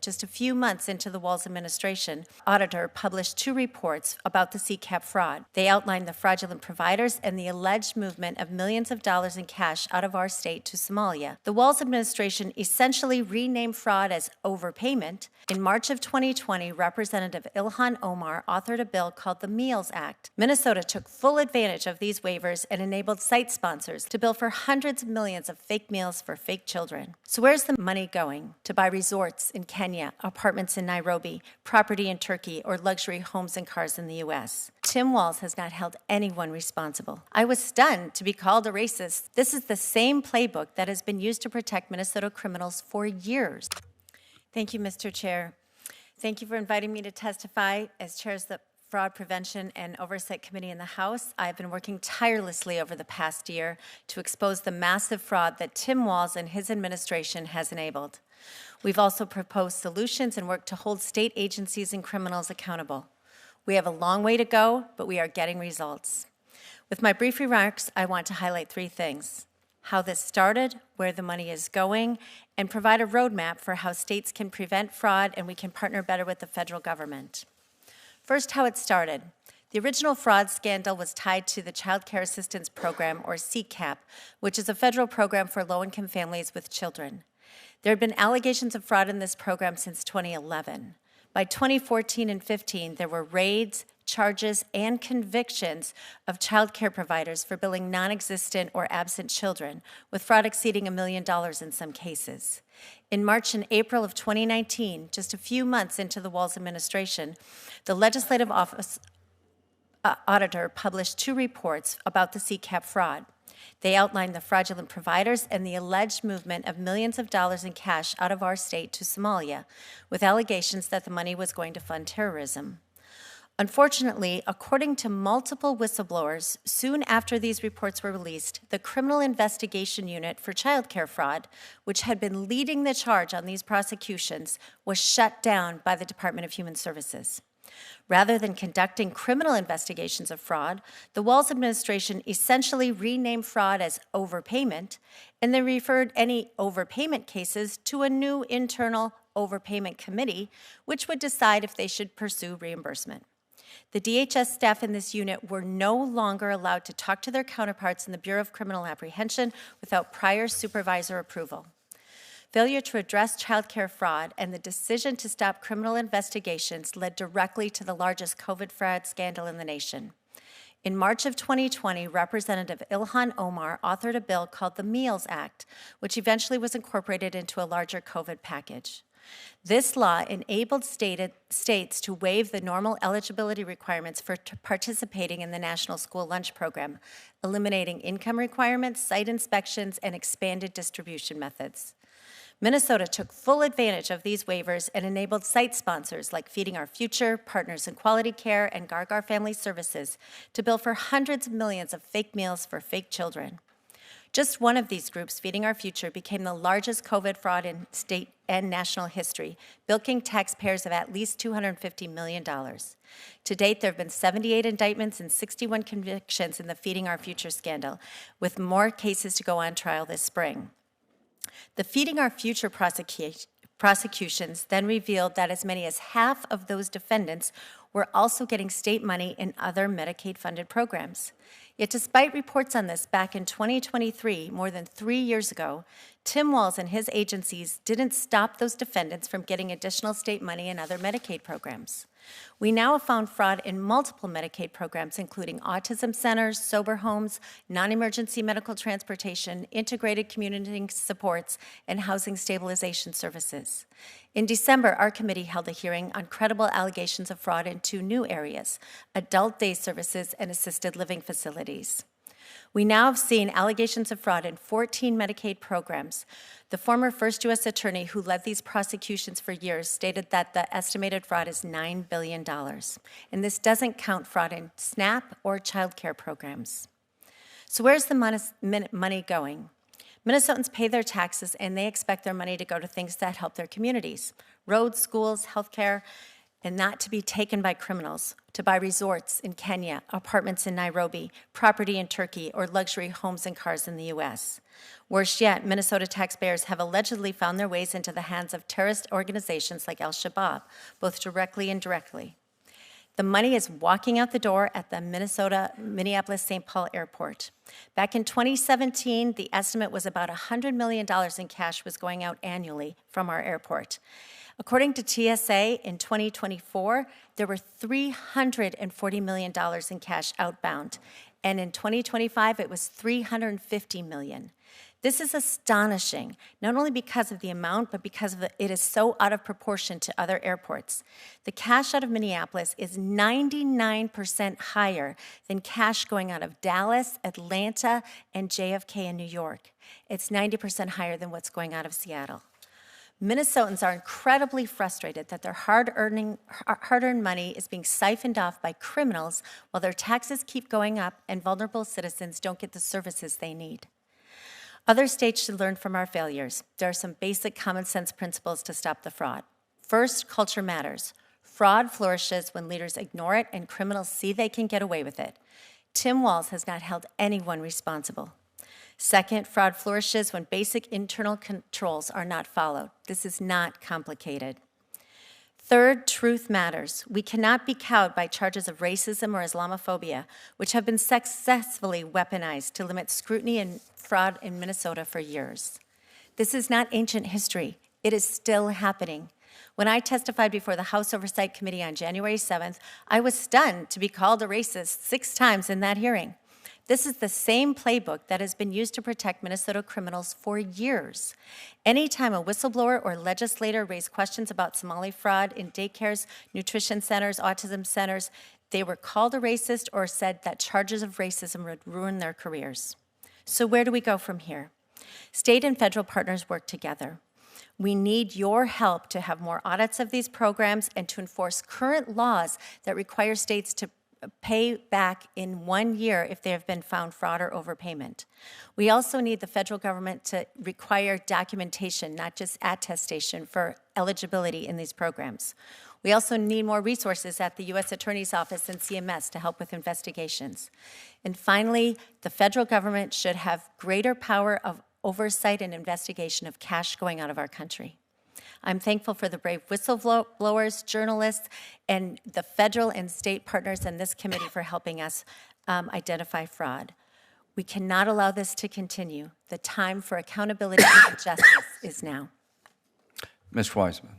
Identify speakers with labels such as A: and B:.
A: just a few months into the Walz administration, auditor published 2 reports about the CCAP fraud. They outlined the fraudulent providers and the alleged movement of millions of dollars in cash out of our state to Somalia. The Walz administration essentially renamed fraud as overpayment. In March of 2020, Representative Ilhan Omar authored a bill called the Meals Act. Minnesota took full advantage of these waivers and enabled site sponsors to bill for hundreds of millions of fake meals for fake children. So where's the money going? To buy resorts in Kenya, apartments in Nairobi, property in Turkey, or luxury homes and cars in the U.S. Tim Walz has not held anyone responsible. I was stunned to be called a racist. This is the same playbook that has been used to protect Minnesota criminals for years. Thank you, Mr. Chair. Thank you for inviting me to testify as chair of the Fraud Prevention and Oversight Committee in the House. I've been working tirelessly over the past year to expose the massive fraud that Tim Walz and his administration has enabled. We've also proposed solutions and worked to hold state agencies and criminals accountable. We have a long way to go, but we are getting results. With my brief remarks, I want to highlight 3 things: how this started, where the money is going, and provide a roadmap for how states can prevent fraud and we can partner better with the federal government. First, how it started. The original fraud scandal was tied to the Child Care Assistance Program, or CCAP, which is a federal program for low-income families with children. There had been allegations of fraud in this program since 2011. By 2014 and 15, there were raids, charges, and convictions of child care providers for billing non-existent or absent children, with fraud exceeding $1 million in some cases. In March and April of 2019, just a few months into the Walz administration, the Legislative Office auditor published 2 reports about the CCAP fraud. They outlined the fraudulent providers and the alleged movement of millions of dollars in cash out of our state to Somalia, with allegations that the money was going to fund terrorism. Unfortunately, according to multiple whistleblowers, soon after these reports were released, the Criminal Investigation Unit for Child Care Fraud, which had been leading the charge on these prosecutions, was shut down by the Department of Human Services. Rather than conducting criminal investigations of fraud, the Walz administration essentially renamed fraud as overpayment, and they referred any overpayment cases to a new internal overpayment committee, which would decide if they should pursue reimbursement. The DHS staff in this unit were no longer allowed to talk to their counterparts in the Bureau of Criminal Apprehension without prior supervisor approval. Failure to address child care fraud and the decision to stop criminal investigations led directly to the largest COVID fraud scandal in the nation. In March of 2020, Representative Ilhan Omar authored a bill called the Meals Act, which eventually was incorporated into a larger COVID package. This law enabled states to waive the normal eligibility requirements for participating in the National School Lunch Program, eliminating income requirements, site inspections, and expanded distribution methods. Minnesota took full advantage of these waivers and enabled site sponsors like Feeding Our Future, Partners in Quality Care, and Gargar Family Services to bill for hundreds of millions of fake meals for fake children. Just one of these groups, Feeding Our Future, became the largest COVID fraud in state and national history, bilking taxpayers of at least $250 million. To date, there have been 78 indictments and 61 convictions in the Feeding Our Future scandal, with more cases to go on trial this spring. The Feeding Our Future prosecutions then revealed that as many as half of those defendants were also getting state money in other Medicaid-funded programs. Yet despite reports on this back in 2023, more than 3 years ago, Tim Walz and his agencies didn't stop those defendants from getting additional state money in other Medicaid programs. We now have found fraud in multiple Medicaid programs, including autism centers, sober homes, non-emergency medical transportation, integrated community supports, and housing stabilization services. In December, our committee held a hearing on credible allegations of fraud in 2 new areas: adult day services and assisted living facilities. We now have seen allegations of fraud in 14 Medicaid programs. The former first U.S. attorney who led these prosecutions for years stated that the estimated fraud is $9 billion. And this doesn't count fraud in SNAP or child care programs. So where's the money going? Minnesotans pay their taxes and they expect their money to go to things that help their communities: roads, schools, healthcare, and not to be taken by criminals to buy resorts in Kenya, apartments in Nairobi, property in Turkey, or luxury homes and cars in the U.S. Worse yet, Minnesota taxpayers have allegedly found their ways into the hands of terrorist organizations like Al-Shabaab, both directly and indirectly. The money is walking out the door at the Minneapolis-St. Paul Airport. Back in 2017, the estimate was about $100 million in cash was going out annually from our airport. According to TSA, in 2024, there were $340 million in cash outbound, and in 2025, it was $350 million. This is astonishing, not only because of the amount, but because it is so out of proportion to other airports. The cash out of Minneapolis is 99% higher than cash going out of Dallas, Atlanta, and JFK in New York. It's 90% higher than what's going out of Seattle. Minnesotans are incredibly frustrated that their hard-earned money is being siphoned off by criminals while their taxes keep going up and vulnerable citizens don't get the services they need. Other states should learn from our failures. There are some basic common sense principles to stop the fraud. First, culture matters. Fraud flourishes when leaders ignore it and criminals see they can get away with it. Tim Walz has not held anyone responsible. Second, fraud flourishes when basic internal controls are not followed. This is not complicated. Third, truth matters. We cannot be cowed by charges of racism or Islamophobia, which have been successfully weaponized to limit scrutiny and fraud in Minnesota for years. This is not ancient history. It is still happening. When I testified before the House Oversight Committee on January 7th, I was stunned to be called a racist 6 times in that hearing. This is the same playbook that has been used to protect Minnesota criminals for years. Anytime a whistleblower or legislator raised questions about Somali fraud in daycares, nutrition centers, autism centers, they were called a racist or said that charges of racism would ruin their careers. So where do we go from here? State and federal partners work together. We need your help to have more audits of these programs and to enforce current laws that require states to pay back in 1 year if they have been found fraud or overpayment. We also need the federal government to require documentation, not just attestation, for eligibility in these programs. We also need more resources at the U.S. Attorney's Office and CMS to help with investigations. And finally, the federal government should have greater power of oversight and investigation of cash going out of our country. I'm thankful for the brave whistleblowers, journalists, and the federal and state partners in this committee for helping us identify fraud. We cannot allow this to continue. The time for accountability and justice is now.
B: Ms. Wiseman.